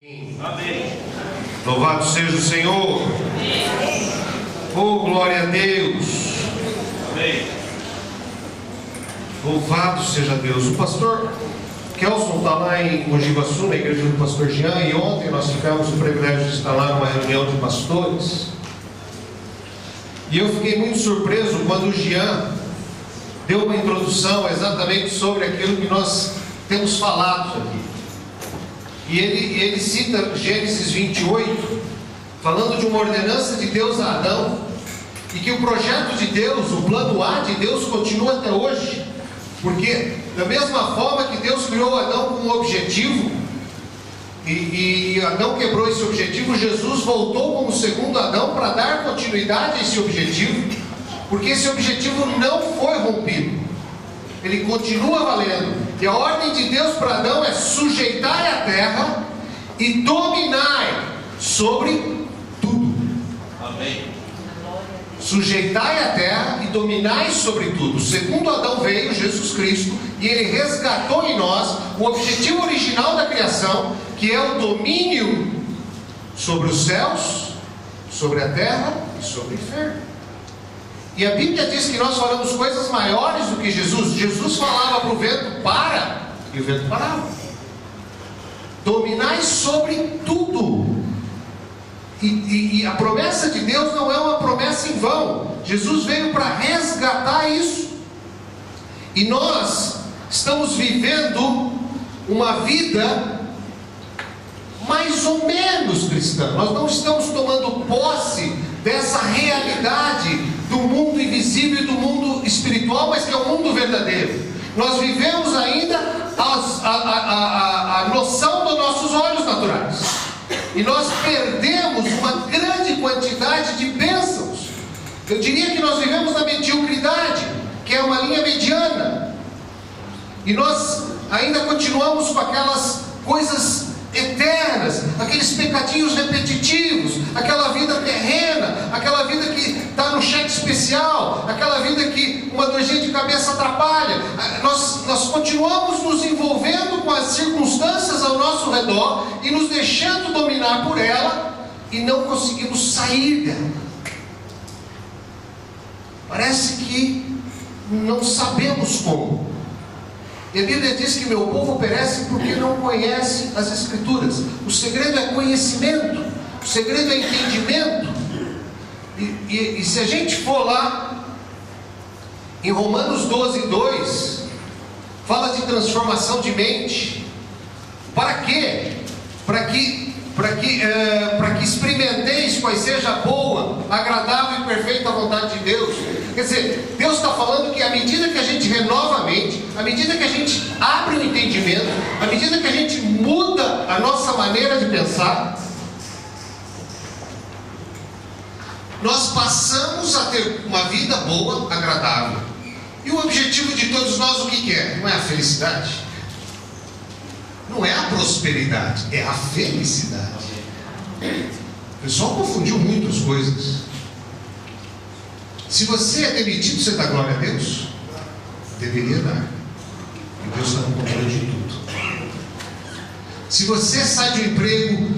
Amém. Louvado seja o Senhor. Oh, glória a Deus. Amém. Louvado seja Deus. O pastor Kelson está lá em Mogi Guaçu, na igreja do pastor Jean, e ontem nós tivemos o privilégio de estar lá numa reunião de pastores. E eu fiquei muito surpreso quando o Jean deu uma introdução exatamente sobre aquilo que nós temos falado aqui. E ele cita Gênesis 28, falando de uma ordenança de Deus a Adão, e que o projeto de Deus, o plano A de Deus continua até hoje, porque da mesma forma que Deus criou Adão com um objetivo, e Adão quebrou esse objetivo, Jesus voltou como segundo Adão para dar continuidade a esse objetivo, porque esse objetivo não foi rompido, ele continua valendo. E a ordem de Deus para Adão é sujeitai a terra e dominai sobre tudo. Amém. Sujeitai a terra e dominai sobre tudo. Segundo Adão veio Jesus Cristo, e ele resgatou em nós o objetivo original da criação, que é o domínio sobre os céus, sobre a terra e sobre o inferno. E a Bíblia diz que nós falamos coisas maiores do que Jesus. Jesus falava para o vento, para, e o vento parava. Dominai sobre tudo. E a promessa de Deus não é uma promessa em vão. Jesus veio para resgatar isso. E nós estamos vivendo uma vida mais ou menos cristã. Nós não estamos tomando posse dessa realidade do mundo invisível e do mundo espiritual, mas que é o mundo verdadeiro. Nós vivemos ainda a noção dos nossos olhos naturais, e nós perdemos uma grande quantidade de bênçãos. Eu diria que nós vivemos na mediocridade, que é uma linha mediana, e nós ainda continuamos com aquelas coisas eternas, aqueles pecadinhos repetitivos, aquela vida terrena, aquela vida que está no cheque especial, aquela vida que uma dorzinha de cabeça atrapalha. Nós continuamos nos envolvendo com as circunstâncias ao nosso redor e nos deixando dominar por ela, e não conseguimos sair dela. Parece que não sabemos como. E a Bíblia diz que meu povo perece porque não conhece as Escrituras. O segredo é conhecimento, o segredo é entendimento. E se a gente for lá em Romanos 12:2, fala de transformação de mente. Para quê? Para que experimenteis qual seja a boa, agradável e perfeita vontade de Deus. Quer dizer, Deus está falando que à medida que a gente renova a mente, à medida que a gente abre o entendimento, à medida que a gente muda a nossa maneira de pensar, nós passamos a ter uma vida boa, agradável. E o objetivo de todos nós, o que é? Não é a felicidade? Não é a prosperidade, é a felicidade. O pessoal confundiu muito as coisas. Se você é demitido, você dá glória a Deus? Deveria dar. E Deus está no controle de tudo. Se você sai de um emprego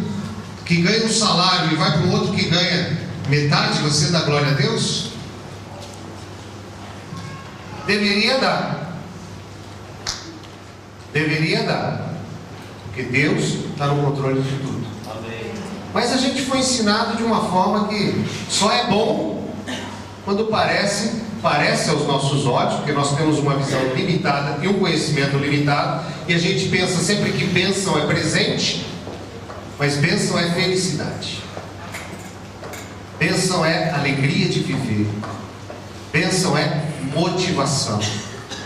que ganha um salário e vai para um outro que ganha metade, você dá glória a Deus? Deveria dar. Deveria dar. Porque Deus está no controle de tudo. Amém. Mas a gente foi ensinado de uma forma que só é bom quando parece aos nossos olhos, porque nós temos uma visão limitada e um conhecimento limitado, e a gente pensa sempre que bênção é presente, mas bênção é felicidade, bênção é alegria de viver, bênção é motivação.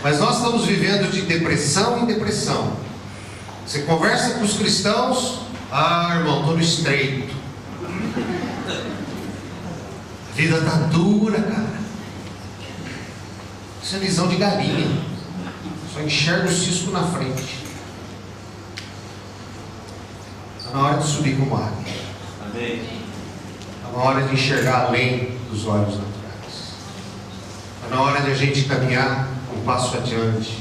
Mas nós estamos vivendo de depressão em depressão. Você conversa com os cristãos, irmão, estou no estreito, a vida está dura, cara. Isso é visão de galinha, só enxerga o cisco na frente. Está na hora de subir como águia. Amém. Está na hora de enxergar além dos olhos naturais. Está na hora de a gente caminhar um passo adiante.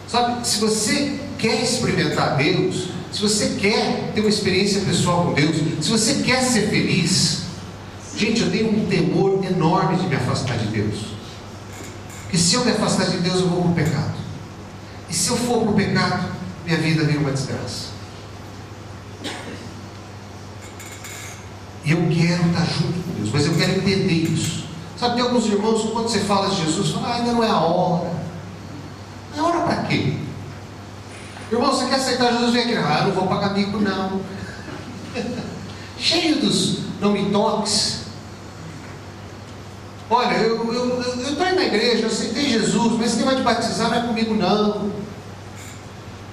Sabe, se você quer experimentar Deus, se você quer ter uma experiência pessoal com Deus, se você quer ser feliz, gente, eu tenho um temor enorme de me afastar de Deus. Porque se eu me afastar de Deus, eu vou para o pecado. E se eu for para o pecado, minha vida vira uma desgraça. E eu quero estar junto com Deus, mas eu quero entender isso. Sabe, tem alguns irmãos que quando você fala de Jesus, falam, ainda não é a hora. Não é hora para quê? Irmão, você quer aceitar Jesus? Vem aqui. Eu não vou pagar mico, não. Cheio dos não me toques. Olha, eu estou indo na igreja, eu aceitei Jesus, mas quem vai te batizar não é comigo, não.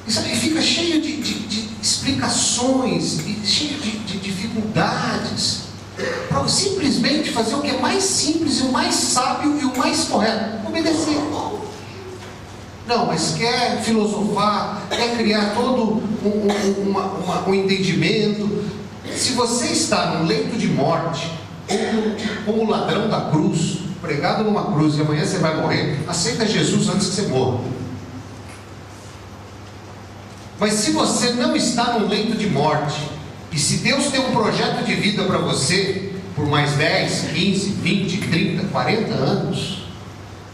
Isso aí fica cheio de explicações, cheio de dificuldades, para simplesmente fazer o que é mais simples, e o mais sábio e o mais correto: obedecer. Não, mas quer filosofar, quer criar todo um entendimento. Se você está num leito de morte, como o ladrão da cruz, pregado numa cruz, e amanhã você vai morrer, aceita Jesus antes que você morra. Mas se você não está num leito de morte, e se Deus tem um projeto de vida para você, por mais 10, 15, 20, 30, 40 anos,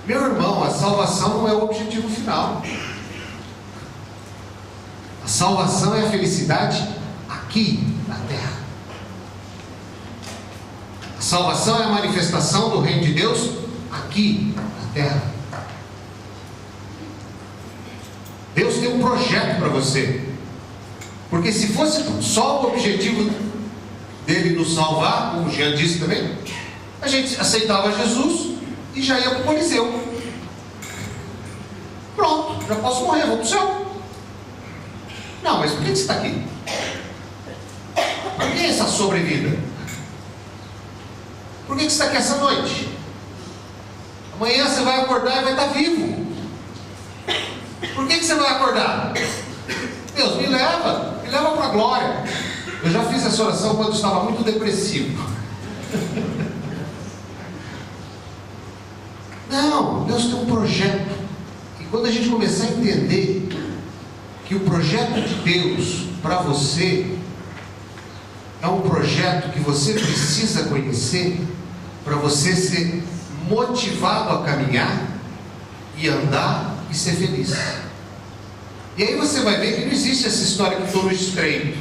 meu irmão, a salvação não é o objetivo final. A salvação é a felicidade aqui na terra. A salvação é a manifestação do reino de Deus aqui na terra. Deus tem um projeto para você. Porque se fosse só o objetivo dele nos salvar, como o Jean disse também, a gente aceitava Jesus e já ia para o Coliseu. Pronto, já posso morrer, vou para o céu. Não, mas por que você está aqui? Por que essa sobrevida? Por que você está aqui essa noite? Amanhã você vai acordar e vai estar vivo. Por que você vai acordar? Deus, me leva para a glória. Eu já fiz essa oração quando estava muito depressivo. Não, Deus tem um projeto. E quando a gente começar a entender que o projeto de Deus para você é um projeto que você precisa conhecer para você ser motivado a caminhar e andar e ser feliz. E aí você vai ver que não existe essa história que estou no estreito.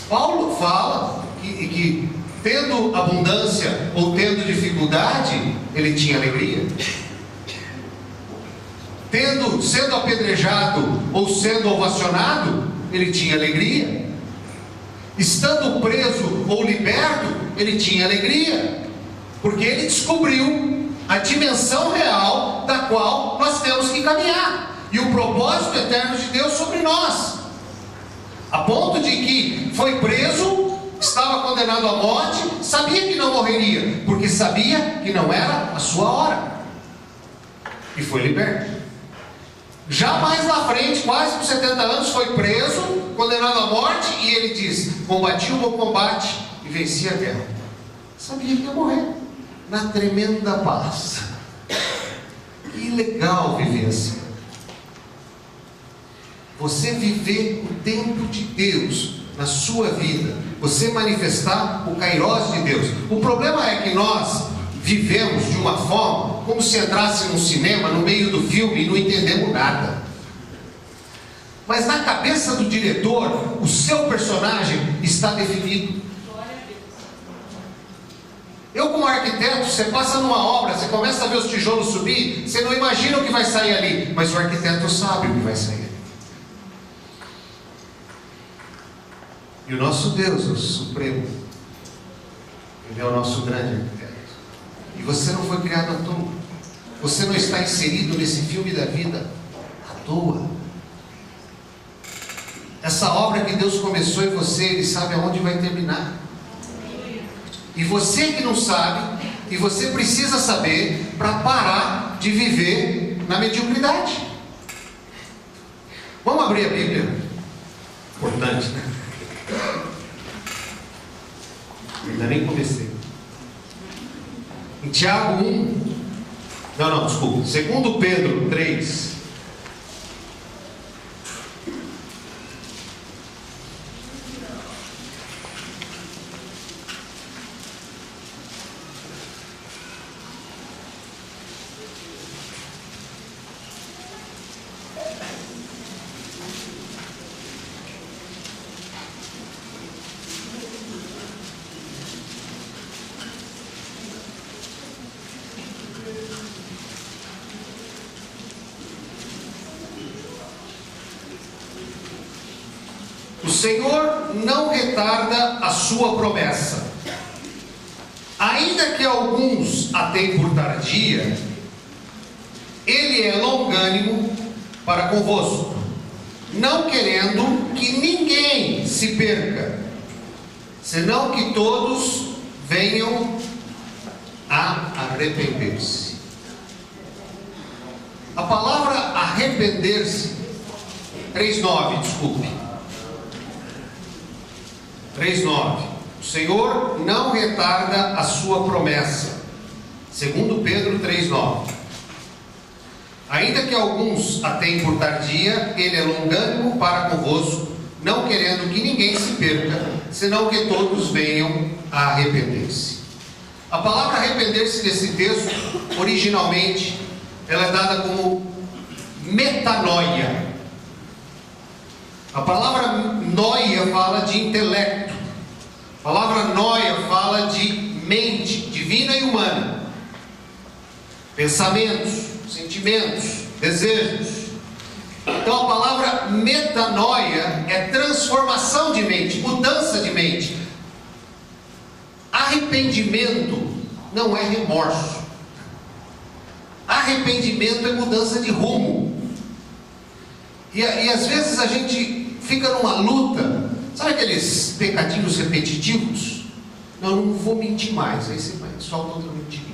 Paulo fala que tendo abundância ou tendo dificuldade, ele tinha alegria. Sendo apedrejado ou sendo ovacionado, ele tinha alegria. Estando preso ou liberto, ele tinha alegria. Porque ele descobriu a dimensão real da qual nós temos que caminhar. E o propósito eterno de Deus sobre nós. A ponto de que foi preso, estava condenado à morte, sabia que não morreria, porque sabia que não era a sua hora. E foi liberto. Já mais lá frente, quase com 70 anos, foi preso, condenado à morte, e ele diz: combati o bom combate e venci a guerra. Sabia que ia morrer, na tremenda paz. Que legal viver assim. Você viver o tempo de Deus na sua vida, você manifestar o Kairos de Deus. O problema é que nós vivemos de uma forma como se entrasse num cinema, no meio do filme, e não entendemos nada. Mas na cabeça do diretor, o seu personagem está definido. Eu, como arquiteto, você passa numa obra, você começa a ver os tijolos subir, você não imagina o que vai sair ali, mas o arquiteto sabe o que vai sair. E o nosso Deus é o Supremo. Ele é o nosso grande arquiteto. E você não foi criado à toa. Você não está inserido nesse filme da vida à toa. Essa obra que Deus começou em você, Ele sabe aonde vai terminar. E você que não sabe, e você precisa saber para parar de viver na mediocridade. Vamos abrir a Bíblia. Importante, né? Ainda nem comecei. Em Tiago 1, desculpa, 2 Pedro 3. O Senhor não retarda a sua promessa, ainda que alguns a tenham por tardia, Ele é longânimo para convosco, não querendo que ninguém se perca, senão que todos venham a arrepender-se. A palavra arrepender-se, 3:9, desculpe. 3:9. O Senhor não retarda a sua promessa. Segundo Pedro 3:9. Ainda que alguns a tenham por tardia, Ele é longânimo para convosco, não querendo que ninguém se perca, senão que todos venham a arrepender-se. A palavra arrepender-se nesse texto, originalmente, ela é dada como metanoia. A palavra noia fala de intelecto. A palavra noia fala de mente divina e humana. Pensamentos, sentimentos, desejos. Então a palavra metanoia é transformação de mente, mudança de mente. Arrependimento não é remorso. Arrependimento é mudança de rumo. E às vezes a gente fica numa luta. Sabe aqueles pecadinhos repetitivos? Não vou mentir mais. Aí você solta outra mentirinha.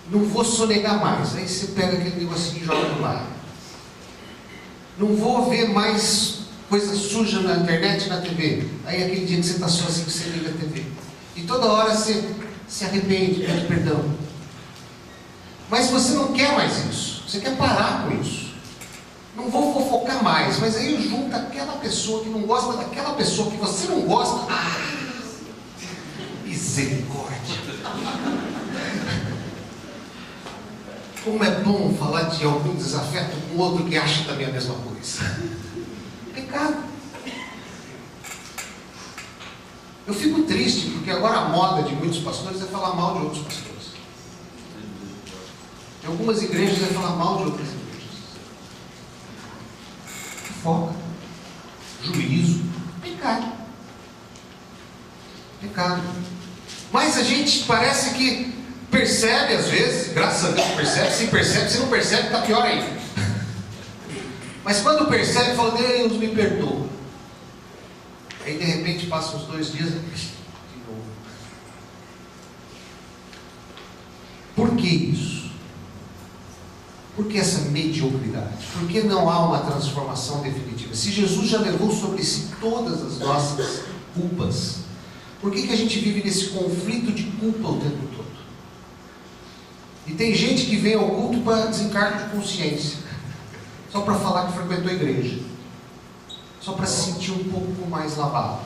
Não vou sonegar mais. Aí você pega aquele negocinho e joga no lado. Não vou ver mais coisa suja na internet e na TV. Aí aquele dia que você está sozinho, você liga a TV. E toda hora você se arrepende, pede perdão. Mas você não quer mais isso. Você quer parar com isso. Não vou fofocar mais. Mas aí junta aquela pessoa que não gosta daquela pessoa que você não gosta. Misericórdia. Como é bom falar de algum desafeto com outro que acha também a mesma coisa. Pecado. Eu fico triste porque agora a moda de muitos pastores é falar mal de outros pastores. Em algumas igrejas é falar mal de outras igrejas. Foca. Juízo. Pecado. Pecado. Mas a gente parece que percebe às vezes, graças a Deus percebe, se não percebe está pior ainda. Mas quando percebe, fala, Deus me perdoa. Aí de repente passa uns 2 dias de novo. Por que isso? Por que essa mediocridade? Por que não há uma transformação definitiva? Se Jesus já levou sobre si todas as nossas culpas, por que a gente vive nesse conflito de culpa o tempo todo? E tem gente que vem ao culto para desencargo de consciência, só para falar que frequentou a igreja, só para se sentir um pouco mais lavado.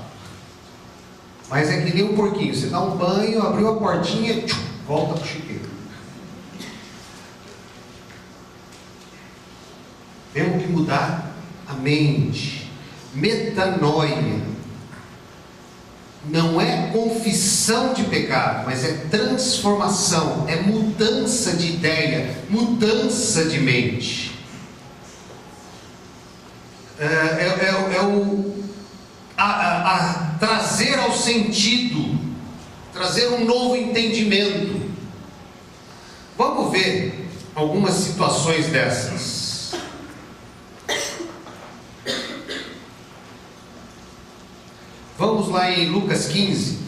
Mas é que nem um porquinho, você dá um banho, abriu a portinha, volta para o chiqueiro. Temos que mudar a mente. Metanoia não é confissão de pecado, mas é transformação, é mudança de ideia, mudança de mente. Trazer ao sentido, trazer um novo entendimento. Vamos ver algumas situações dessas. Vamos lá em Lucas 15.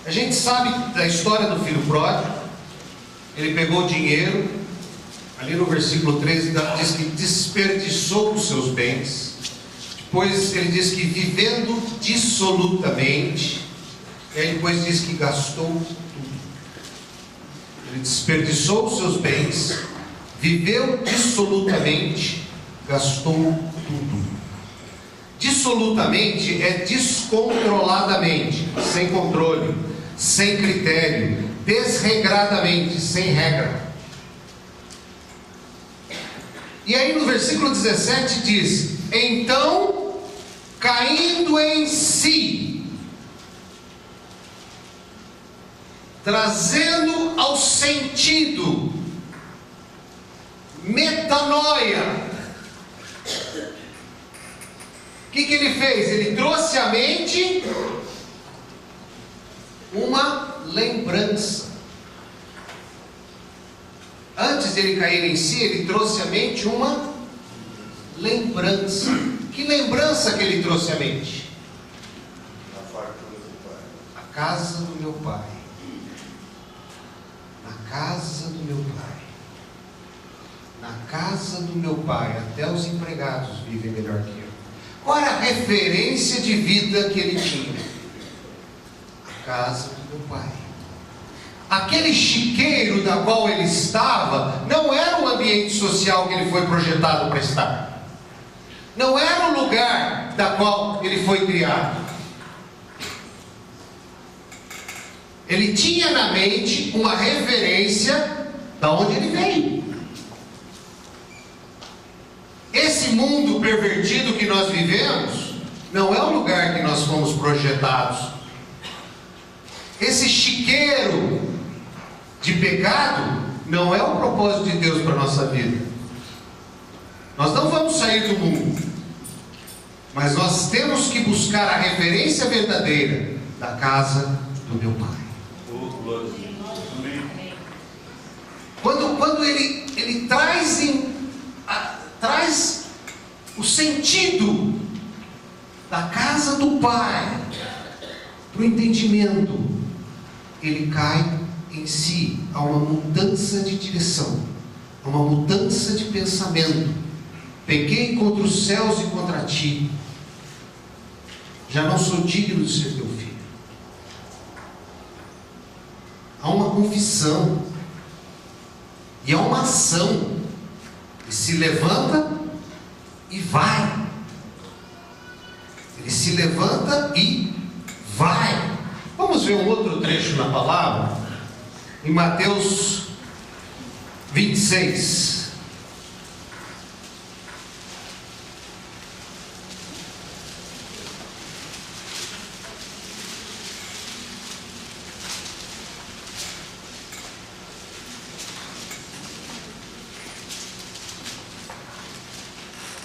A gente sabe da história do filho pródigo. Ele pegou o dinheiro, ali no versículo 13 diz que desperdiçou os seus bens. Depois ele diz que vivendo dissolutamente, e aí depois diz que gastou tudo. Ele desperdiçou os seus bens, viveu dissolutamente, gastou tudo. Dissolutamente é descontroladamente, sem controle, sem critério, desregradamente, sem regra. E aí no versículo 17 diz: então, caindo em si, trazendo ao sentido, metanoia. O que ele fez? Ele trouxe à mente uma lembrança. Antes de ele cair em si, ele trouxe à mente uma lembrança. Que lembrança que ele trouxe à mente? A casa do meu pai. Na casa do meu pai. Na casa do meu pai, até os empregados vivem melhor que eu. Qual era a referência de vida que ele tinha? A casa do meu pai. Aquele chiqueiro da qual ele estava não era o ambiente social que ele foi projetado para estar. Não era o lugar da qual ele foi criado. Ele tinha na mente uma referência da onde ele veio. Esse mundo pervertido que nós vivemos não é o lugar que nós fomos projetados. Esse chiqueiro de pecado não é o propósito de Deus para a nossa vida. Nós não vamos sair do mundo, mas nós temos que buscar a referência verdadeira da casa do meu pai. Quando ele traz o sentido da casa do pai para o entendimento, ele cai em si, há uma mudança de direção, há uma mudança de pensamento. Pequei contra os céus e contra ti, já não sou digno de ser teu filho. Há uma confissão e há uma ação. Ele se levanta e vai. Ele se levanta e vai. Vamos ver um outro trecho na palavra, em Mateus 26.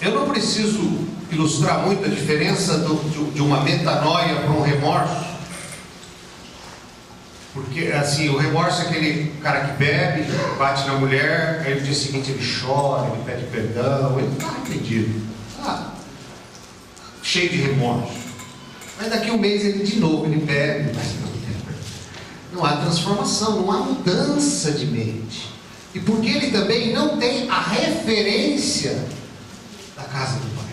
Eu não preciso ilustrar muito a diferença de uma metanoia para um remorso. Porque assim, o remorso é aquele cara que bebe, bate na mulher, aí no dia seguinte ele chora, ele pede perdão, ele está arrependido, cheio de remorso. Mas daqui a um mês ele de novo, ele bebe, mas não há transformação, não há mudança de mente. E porque ele também não tem a referência da casa do pai.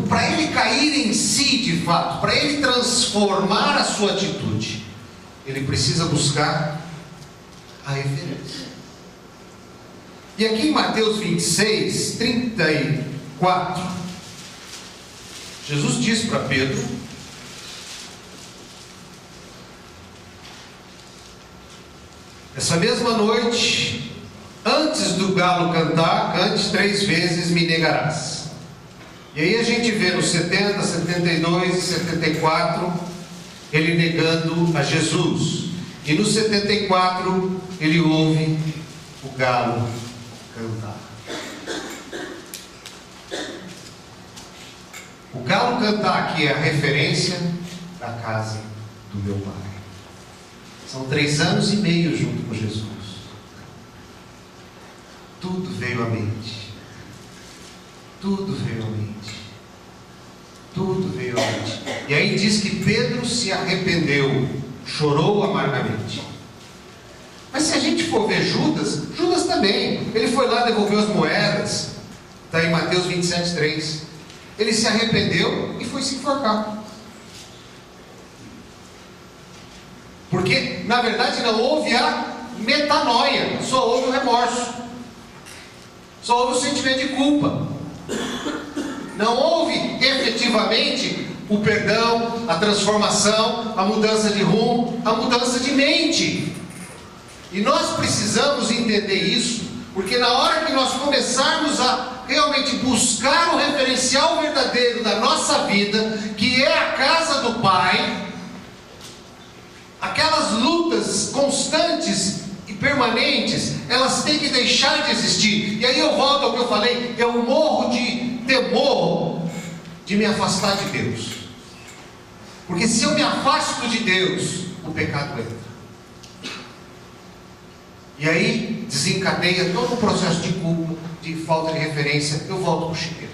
Para ele cair em si de fato, para ele transformar a sua atitude, ele precisa buscar a referência. E aqui em Mateus 26, 34, Jesus diz para Pedro: essa mesma noite, antes do galo cantar, cante 3 vezes, me negarás. E aí a gente vê no 70, 72 e 74 ele negando a Jesus. E no 74 ele ouve o galo cantar. O galo cantar aqui é a referência da casa do meu pai. São 3 anos e meio junto com Jesus. Tudo veio à mente. Tudo veio à mente. Tudo veio à mente. E aí diz que Pedro se arrependeu, chorou amargamente. Mas se a gente for ver Judas, Judas também. Ele foi lá, devolveu as moedas. Está em Mateus 27, 3. Ele se arrependeu e foi se enforcar. Porque, na verdade, não houve a metanoia, só houve o remorso. Só houve o sentimento de culpa. Não houve efetivamente o perdão, a transformação, a mudança de rumo, a mudança de mente. E nós precisamos entender isso, porque na hora que nós começarmos a realmente buscar o referencial verdadeiro da nossa vida, que é a casa do Pai, aquelas lutas constantes e permanentes, elas têm que deixar de existir. E aí eu volto ao que eu falei, eu morro de temor de me afastar de Deus, porque se eu me afasto de Deus, o pecado entra. E aí desencadeia todo o processo de culpa, de falta de referência, eu volto para o chiqueiro.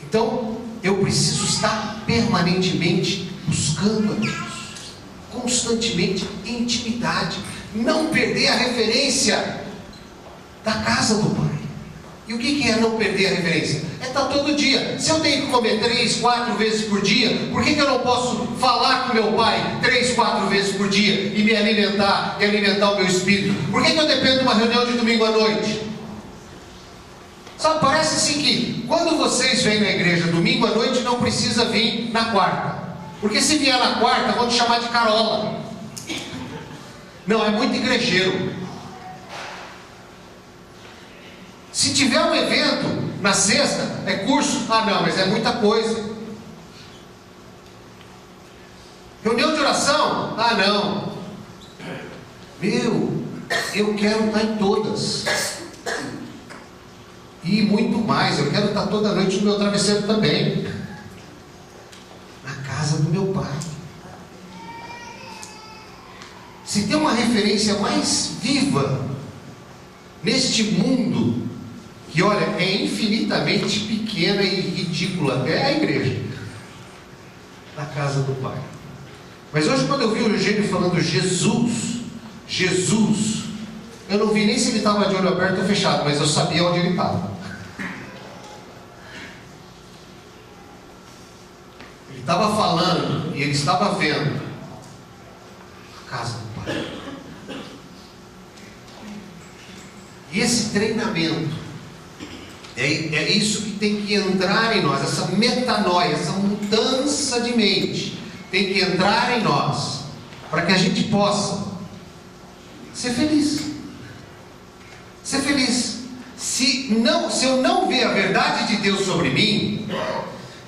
Então, eu preciso estar permanentemente buscando a Deus, constantemente em intimidade, não perder a referência da casa do Pai. E o que é não perder a referência? É estar todo dia. Se eu tenho que comer 3, 4 vezes por dia, por que eu não posso falar com meu Pai 3, 4 vezes por dia e me alimentar, e alimentar o meu espírito? Por que eu dependo de uma reunião de domingo à noite? Sabe, parece assim que quando vocês vêm na igreja domingo à noite, não precisa vir na quarta, porque se vier na quarta, vão te chamar de carola. Não, é muito igrejeiro. Se tiver um evento na sexta, é curso. Ah não, mas é muita coisa. Reunião de oração? Ah não. Eu quero estar em todas. E muito mais, eu quero estar toda noite no meu travesseiro também, na casa do meu Pai. Se tem uma referência mais viva neste mundo, que olha, é infinitamente pequena e ridícula, até a igreja, na casa do Pai. Mas hoje, quando eu vi o Eugênio falando Jesus, eu não vi nem se ele estava de olho aberto ou fechado, mas eu sabia onde ele estava. Ele estava falando e ele estava vendo a casa do Pai. E esse treinamento, é isso que tem que entrar em nós, essa metanoia, essa mudança de mente, tem que entrar em nós, para que a gente possa ser feliz. Ser feliz. Se eu não ver a verdade de Deus sobre mim,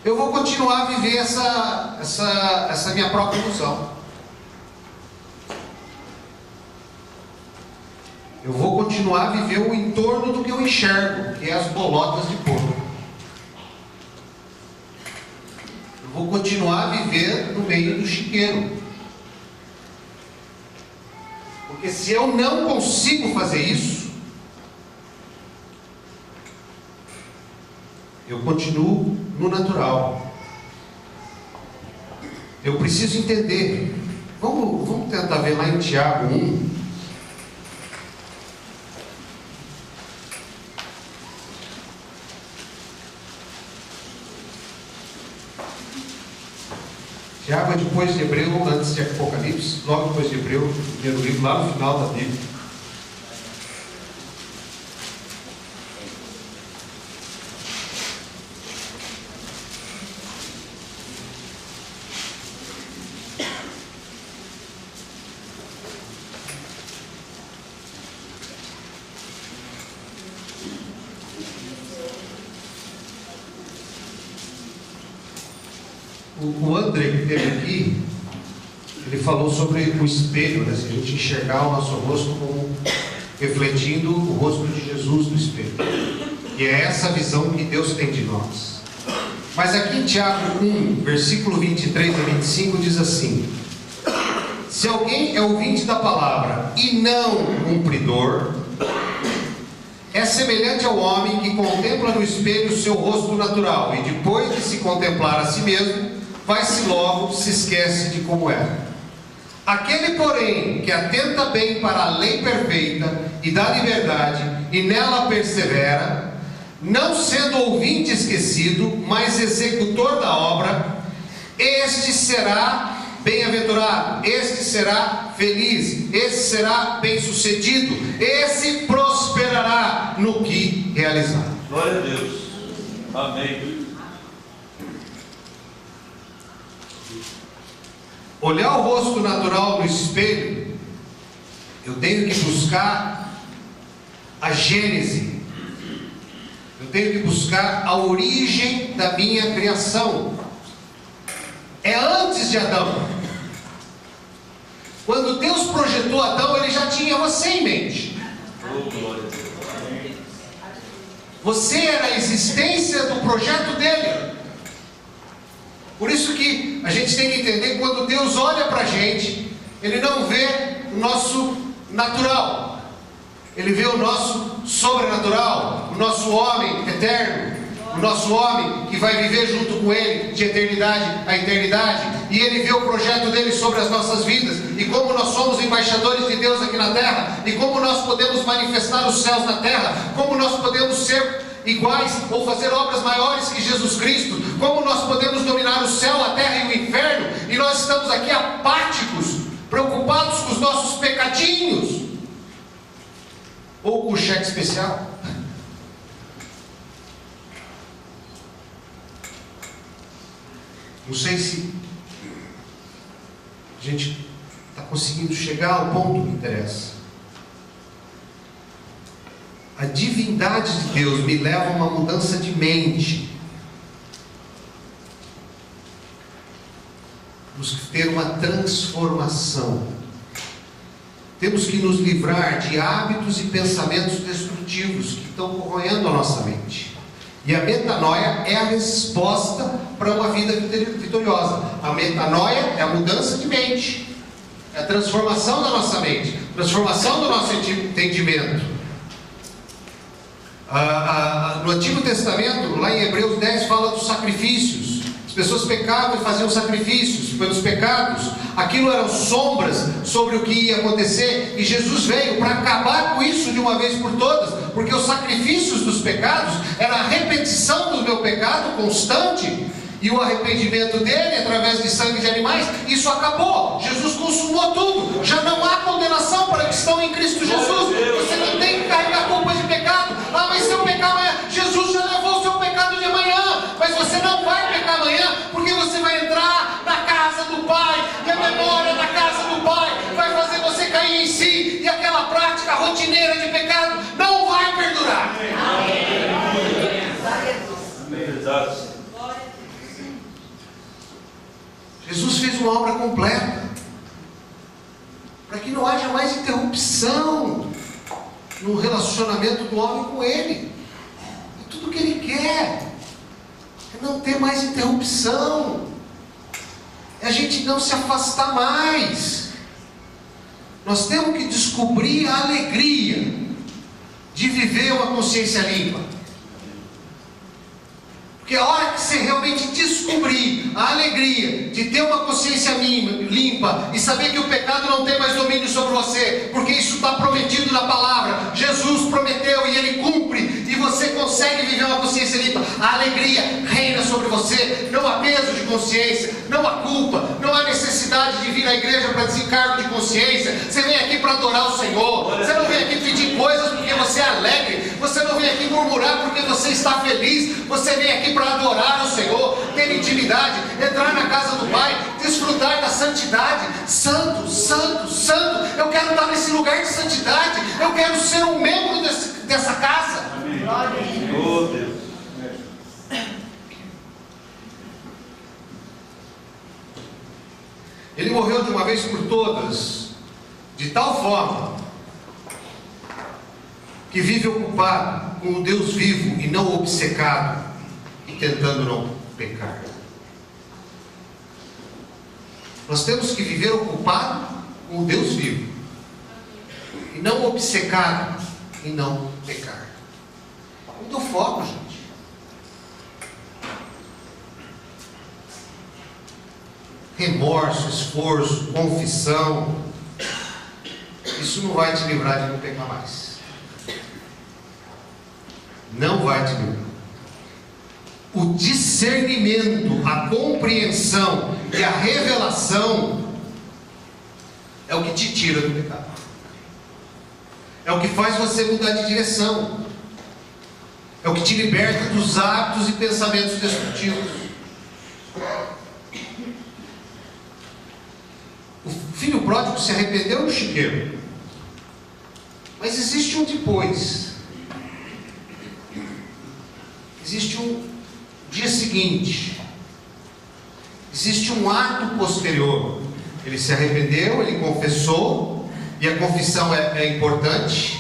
eu vou continuar a viver essa minha própria ilusão. Eu vou continuar a viver o entorno do que eu enxergo, que é as bolotas de porco. Eu vou continuar a viver no meio do chiqueiro. Porque se eu não consigo fazer isso, eu continuo no natural. Eu preciso entender. Vamos tentar ver lá em Tiago 1. Tiago é depois de Hebreu, antes de Apocalipse, logo depois de Hebreu, primeiro livro, lá no final da Bíblia. O André que esteve aqui, ele falou sobre o espelho, né? Se a gente enxergar o nosso rosto como refletindo o rosto de Jesus no espelho. E é essa visão que Deus tem de nós. Mas aqui em Tiago 1, versículo 23 a 25 diz assim: se alguém é ouvinte da palavra e não cumpridor, é semelhante ao homem que contempla no espelho o seu rosto natural e depois de se contemplar a si mesmo, vai-se logo, se esquece de como é. Aquele, porém, que atenta bem para a lei perfeita e da liberdade, e nela persevera, não sendo ouvinte esquecido, mas executor da obra, este será bem-aventurado, este será feliz, este será bem-sucedido, esse prosperará no que realizar. Glória a Deus. Amém. Olhar o rosto natural no espelho, eu tenho que buscar a gênese, eu tenho que buscar a origem da minha criação. É antes de Adão. Quando Deus projetou Adão, Ele já tinha você em mente. Você era a existência do projeto dele. Por isso que a gente tem que entender que quando Deus olha para a gente, Ele não vê o nosso natural, Ele vê o nosso sobrenatural, o nosso homem eterno, o nosso homem que vai viver junto com Ele de eternidade a eternidade. E Ele vê o projeto dele sobre as nossas vidas, e como nós somos embaixadores de Deus aqui na terra, e como nós podemos manifestar os céus na terra, como nós podemos ser iguais ou fazer obras maiores que Jesus Cristo, como nós podemos dominar o céu, a terra e o inferno, e nós estamos aqui apáticos, preocupados com os nossos pecadinhos, ou com o cheque especial. Não sei se a gente está conseguindo chegar ao ponto que interessa. A divindade de Deus me leva a uma mudança de mente. Temos que ter uma transformação. Temos que nos livrar de hábitos e pensamentos destrutivos que estão corroendo a nossa mente. E a metanoia é a resposta para uma vida vitoriosa. A metanoia é a mudança de mente, é a transformação da nossa mente, transformação do nosso entendimento. No Antigo Testamento, lá em Hebreus 10, fala dos sacrifícios. As pessoas pecavam e faziam sacrifícios pelos pecados. Aquilo eram sombras sobre o que ia acontecer, e Jesus veio para acabar com isso de uma vez por todas, porque os sacrifícios dos pecados era a repetição do meu pecado constante, e o arrependimento dele através de sangue de animais. Isso acabou, Jesus consumou tudo, já não há condenação para que estão em Cristo Jesus. Você não tem que carregar culpa de pecado. Mas se eu pecar amanhã, Jesus já levou o seu pecado de amanhã, mas você não vai pecar amanhã, porque você vai entrar na casa do Pai, e a memória da casa do Pai vai fazer você cair em si, e aquela prática rotineira de pecado não vai perdurar. Jesus fez uma obra completa, para que não haja mais interrupção no relacionamento do homem com Ele. É tudo o que Ele quer, é não ter mais interrupção, é a gente não se afastar mais. Nós temos que descobrir a alegria de viver uma consciência limpa. Porque a hora que você realmente descobrir a alegria de ter uma consciência limpa e saber que o pecado não tem mais domínio sobre você, porque isso está prometido na palavra, Jesus prometeu e Ele cumpre, e você consegue viver uma consciência limpa, a alegria reina sobre você. Não há peso de consciência, não há culpa, não há necessidade de vir à igreja para desencargo de consciência. Você vem aqui para adorar o Senhor, você não vem aqui pedir coisas porque você é alegre, você não vem aqui murmurar porque você está feliz, você vem aqui para adorar o Senhor, ter intimidade, entrar na casa do Pai, desfrutar da santidade. Santo, santo, santo. Eu quero estar nesse lugar de santidade, eu quero ser um membro dessa casa. Amém. Oh, Deus. Ele morreu de uma vez por todas, de tal forma que vive ocupado com o Deus vivo e não obcecado e tentando não pecar. Nós temos que viver ocupado com o Deus vivo e não obcecado e não pecar. Muito foco, gente. Remorso, esforço, confissão, isso não vai te livrar de não pecar mais. Não vai te livrar. O discernimento, a compreensão e a revelação é o que te tira do pecado. É o que faz você mudar de direção. É o que te liberta dos hábitos e pensamentos destrutivos. O filho pródigo se arrependeu do chiqueiro. Mas existe um depois. Existe um dia seguinte. Existe um ato posterior. Ele se arrependeu, ele confessou, e a confissão é importante.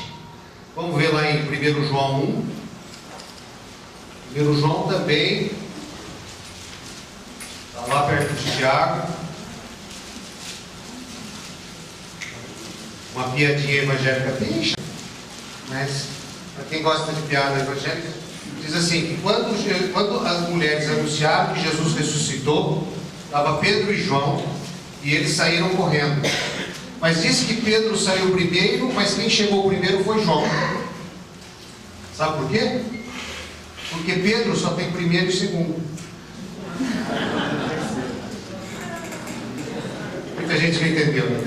Vamos ver lá em 1 João 1. 1 João também está lá perto de Tiago. Uma piadinha evangélica bem chata, mas para quem gosta de piada evangélica, diz assim, que quando as mulheres anunciaram que Jesus ressuscitou, estava Pedro e João, e eles saíram correndo. Mas diz que Pedro saiu primeiro, mas quem chegou primeiro foi João. Sabe por quê? Porque Pedro só tem primeiro e segundo. Muita gente não entendeu, né?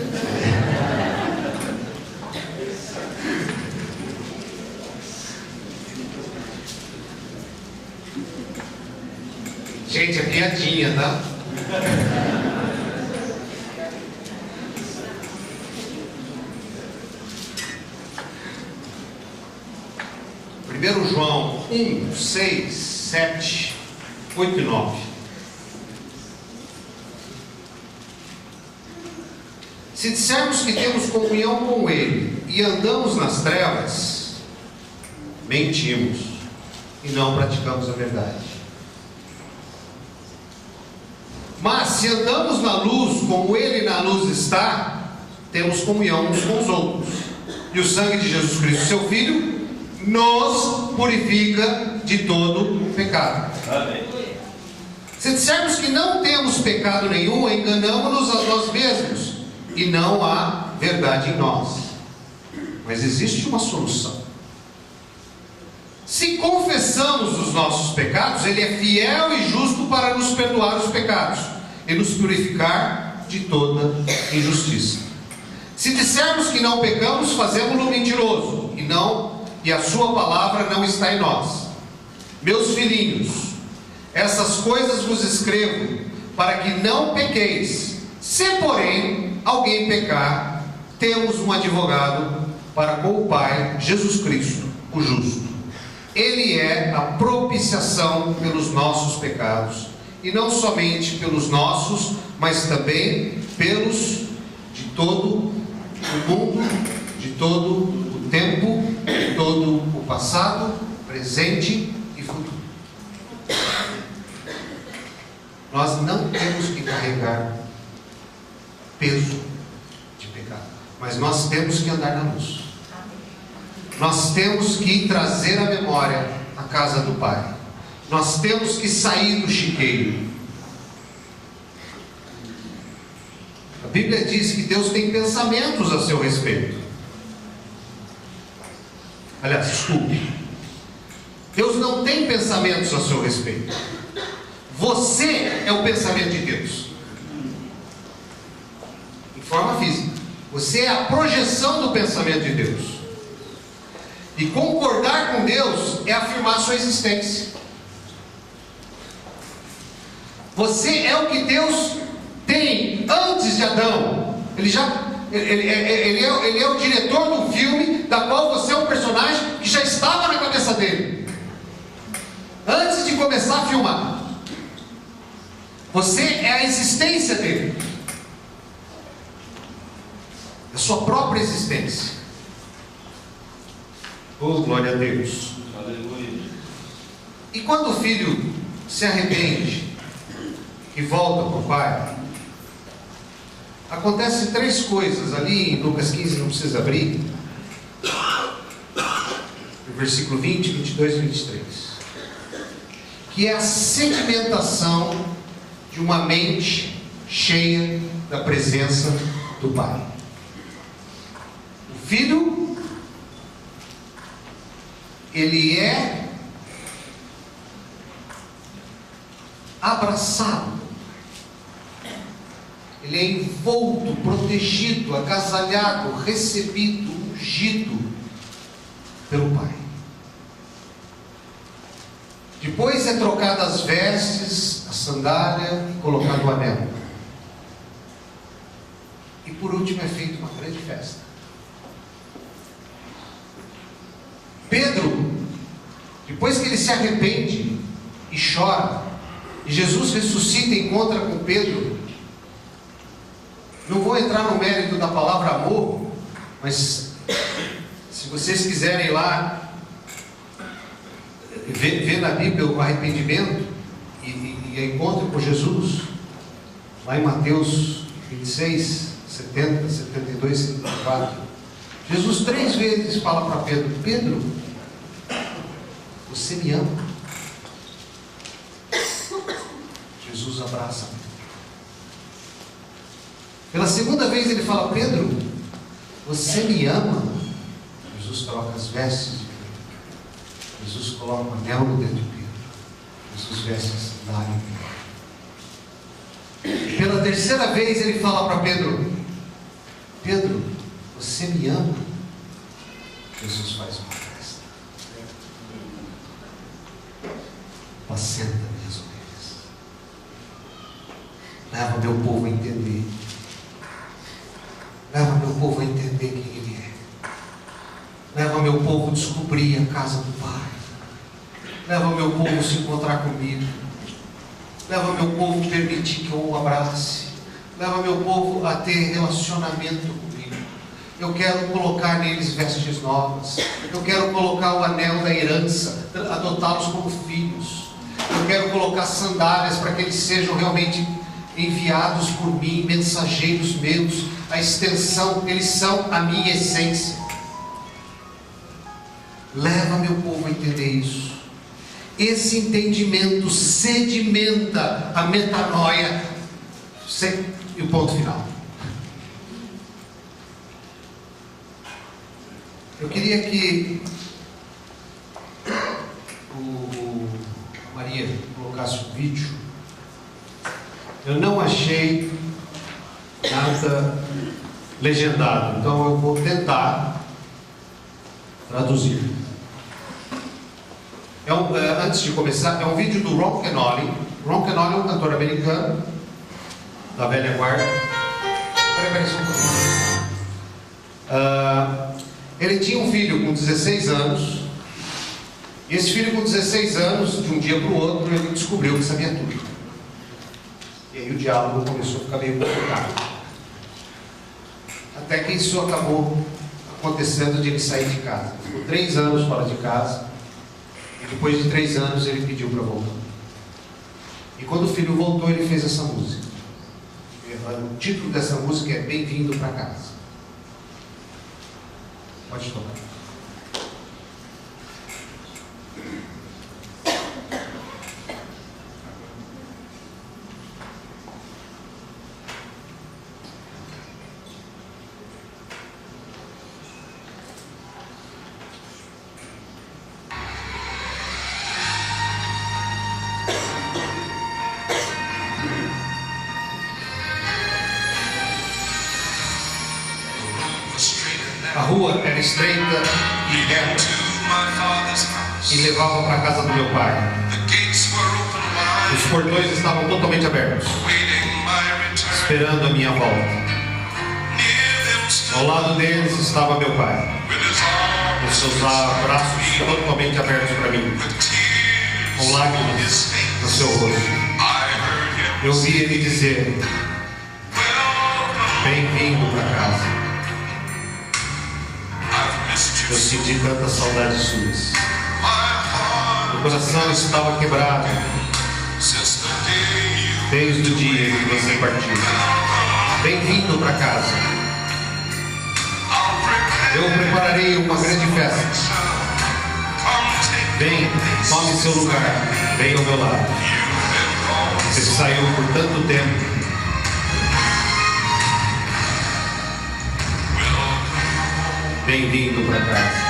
Gente, é piadinha, tá? Primeiro João 1, 6, 7, 8 e 9. Se dissermos que temos comunhão com Ele e andamos nas trevas, mentimos e não praticamos a verdade. Mas se andamos na luz, como Ele na luz está, temos comunhão uns com os outros. E o sangue de Jesus Cristo, seu Filho, nos purifica de todo pecado. Amém. Se dissermos que não temos pecado nenhum, enganamos-nos a nós mesmos, e não há verdade em nós. Mas existe uma solução. Se confessamos os nossos pecados, Ele é fiel e justo para nos perdoar os pecados e nos purificar de toda injustiça. Se dissermos que não pecamos, fazemos-no mentiroso, e a sua palavra não está em nós. Meus filhinhos, essas coisas vos escrevo para que não pequeis. Se, porém, alguém pecar, temos um advogado para com o Pai, Jesus Cristo, o justo. Ele é a propiciação pelos nossos pecados, e não somente pelos nossos, mas também pelos de todo o mundo, de todo o tempo, de todo o passado, presente e futuro. Nós não temos que carregar peso de pecado, mas nós temos que andar na luz. Nós temos que trazer à memória a casa do Pai. Nós temos que sair do chiqueiro. A Bíblia diz que Deus tem pensamentos a seu respeito. Aliás, desculpe. Deus não tem pensamentos a seu respeito. Você é o pensamento de Deus. Em forma física. Você é a projeção do pensamento de Deus. E concordar com Deus é afirmar sua existência. Você é o que Deus tem antes de Adão. Ele é o diretor do filme, da qual você é um personagem que já estava na cabeça dele, antes de começar a filmar. Você é a existência dele, a sua própria existência. Oh, glória a Deus. Aleluia. E quando o filho se arrepende e volta para o pai, acontecem 3 coisas ali em Lucas 15, não precisa abrir, no versículo 20, 22 e 23, que é a sedimentação de uma mente cheia da presença do Pai. O filho, ele é abraçado, ele é envolto, protegido, agasalhado, recebido, ungido pelo Pai. é trocado as vestes, a sandália e colocado o anel. E por último é feita uma grande festa. Pedro, depois que ele se arrepende e chora, e Jesus ressuscita e encontra com Pedro, não vou entrar no mérito da palavra amor, mas se vocês quiserem lá ver na Bíblia o arrependimento e encontro com Jesus, lá em Mateus 26, 70, 72, 74, Jesus 3 vezes fala para Pedro: Pedro, você me ama? Jesus abraça. Pela segunda vez ele fala: Pedro, você me ama? Jesus troca as vestes de Pedro. Jesus coloca um anel no dedo de Pedro. Jesus veste a sandália em Pedro. Pela terceira vez ele fala para Pedro: Pedro, você me ama? Jesus faz uma festa. Apacenta minhas ovelhas. Leva meu povo a entender. Leva meu povo a entender quem Ele é. Leva meu povo a descobrir a casa do Pai. Leva meu povo a se encontrar comigo. Leva meu povo a permitir que eu o abrace. Leva meu povo a ter relacionamento comigo. Eu quero colocar neles vestes novas. Eu quero colocar o anel da herança, adotá-los como filhos. Eu quero colocar sandálias para que eles sejam realmente enviados por mim, mensageiros meus, a extensão, eles são a minha essência. Leva meu povo a entender isso. Esse entendimento sedimenta a metanoia e o ponto final. Eu queria que a Maria colocasse o vídeo. Eu não achei nada legendado, então eu vou tentar traduzir. Antes de começar, é um vídeo do Ron Kenoly. Ron Kenoly é um cantor americano da velha guarda. Peraí, só um pouquinho. Ele tinha um filho com 16 anos. E esse filho com 16 anos, de um dia para o outro, ele descobriu que sabia tudo. E aí o diálogo começou a ficar meio complicado. Até que isso acabou acontecendo de ele sair de casa. Ficou 3 anos fora de casa. E depois de 3 anos ele pediu para voltar. E quando o filho voltou, ele fez essa música. O título dessa música é Bem-vindo para Casa. Pode tocar. A rua era estreita e reta e levava para a casa do meu pai. Os portões estavam totalmente abertos, esperando a minha volta. Ao lado deles estava meu pai, com seus braços totalmente abertos para mim, com lágrimas no seu rosto. Eu vi ele dizer: bem-vindo para casa. Eu senti tantas saudades suas. Meu coração estava quebrado desde o dia que você partiu. Bem-vindo para casa. Eu prepararei uma grande festa. Vem, tome seu lugar. Vem ao meu lado. Você saiu por tanto tempo. Bem-vindo para casa.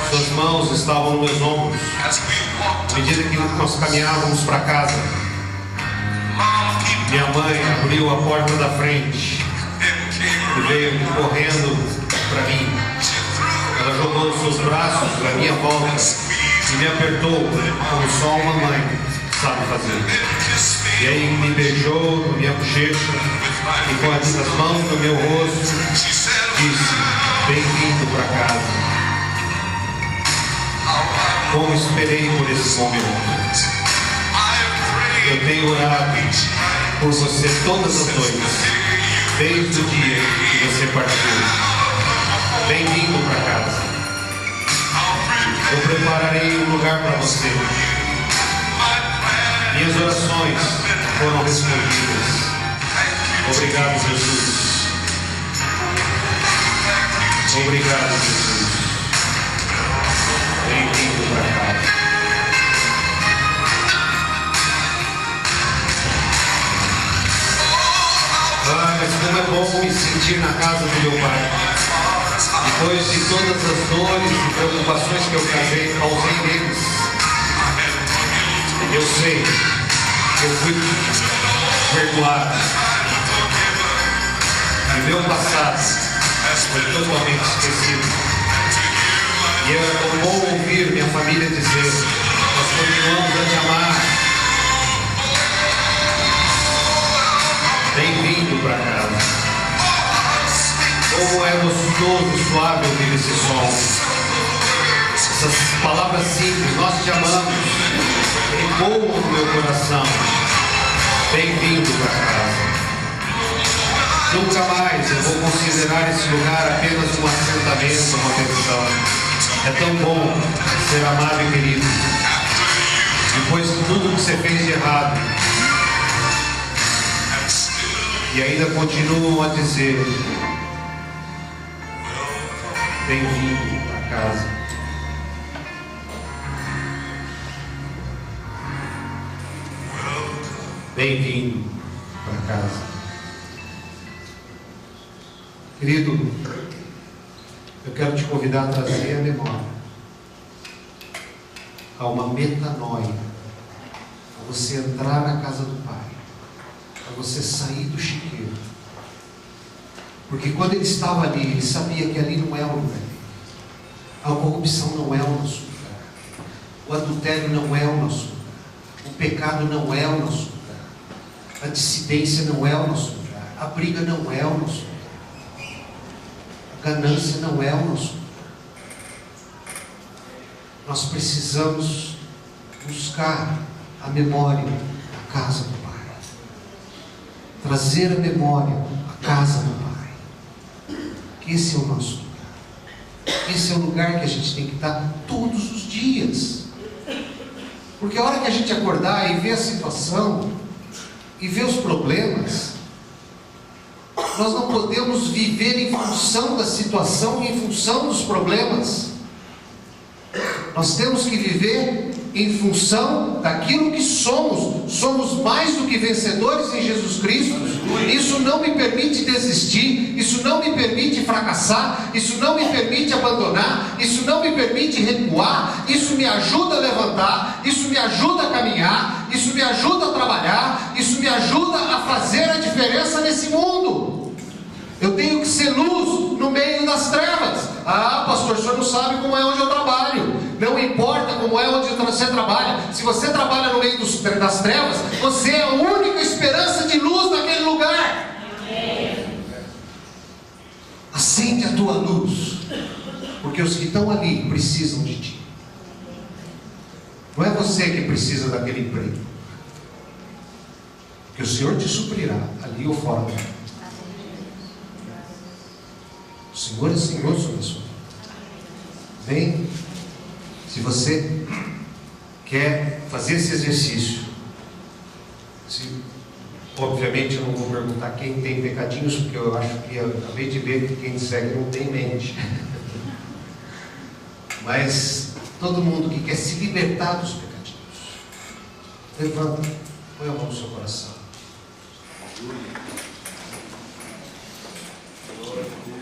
Suas mãos estavam nos meus ombros à medida que nós caminhávamos para casa. Minha mãe abriu a porta da frente e veio correndo para mim. Ela jogou os seus braços na minha volta e me apertou como só uma mãe sabe fazer. E aí me beijou na minha bochecha e com as mãos no meu rosto disse: bem-vindo para casa. Como esperei por esse momento. Eu tenho orado por você todas as noites, desde o dia que você partiu. Bem-vindo para casa. Eu prepararei um lugar para você. Minhas orações foram respondidas. Obrigado, Jesus. Obrigado, Jesus. Bem-vindo para casa. Mas como é bom me sentir na casa do meu Pai. Depois de todas as dores e preocupações que eu causei neles, eu sei que eu fui perdoado. E meu passado foi totalmente esquecido. E é bom ouvir minha família dizer: nós continuamos a te amar. Bem-vindo para casa. Como é gostoso e suave ouvir esse som. Essas palavras simples: nós te amamos, ecoam no meu coração. Bem-vindo para casa. Nunca mais eu vou considerar esse lugar apenas um assentamento, uma pensão. É tão bom ser amado e querido. Depois de tudo que você fez de errado, e ainda continuam a dizer: bem-vindo a casa. Bem-vindo para casa. Querido, eu quero te convidar a trazer a memória a uma metanoia, a você entrar na casa do Pai, a você sair do chiqueiro. Porque quando ele estava ali, ele sabia que ali não é o lugar dele. A corrupção não é o nosso lugar. O adultério não é o nosso lugar. O pecado não é o nosso lugar. A dissidência não é o nosso lugar. A briga não é o nosso lugar. A ganância não é o nosso lugar. Nós precisamos buscar a memória da casa do Pai. Trazer a memória à casa do Pai. Que esse é o nosso lugar. Esse é o lugar que a gente tem que estar todos os dias. Porque a hora que a gente acordar e ver a situação, e ver os problemas, nós não podemos viver em função da situação e em função dos problemas. Nós temos que viver em função daquilo que somos. Somos mais do que vencedores em Jesus Cristo. Isso não me permite desistir. Isso não me permite fracassar. Isso não me permite abandonar. Isso não me permite recuar. Isso me ajuda a levantar. Isso me ajuda a caminhar. Isso me ajuda a trabalhar. Isso me ajuda a fazer a diferença nesse mundo. Eu tenho que ser luz no meio das trevas. Ah, pastor, o senhor não sabe como é onde eu trabalho. Não importa como é onde você trabalha. Se você trabalha no meio das trevas, você é a única esperança de luz naquele lugar. Acende a tua luz, porque os que estão ali precisam de ti. Não é você que precisa daquele emprego, porque o Senhor te suprirá ali ou fora dela. O Senhor é Senhor sobre a sua vida. Vem. Se você quer fazer esse exercício, obviamente eu não vou perguntar quem tem pecadinhos, porque eu acho que eu acabei de ver que quem segue não tem mente. Mas todo mundo que quer se libertar dos pecadinhos, levanta, põe a mão no seu coração. Glória a Deus.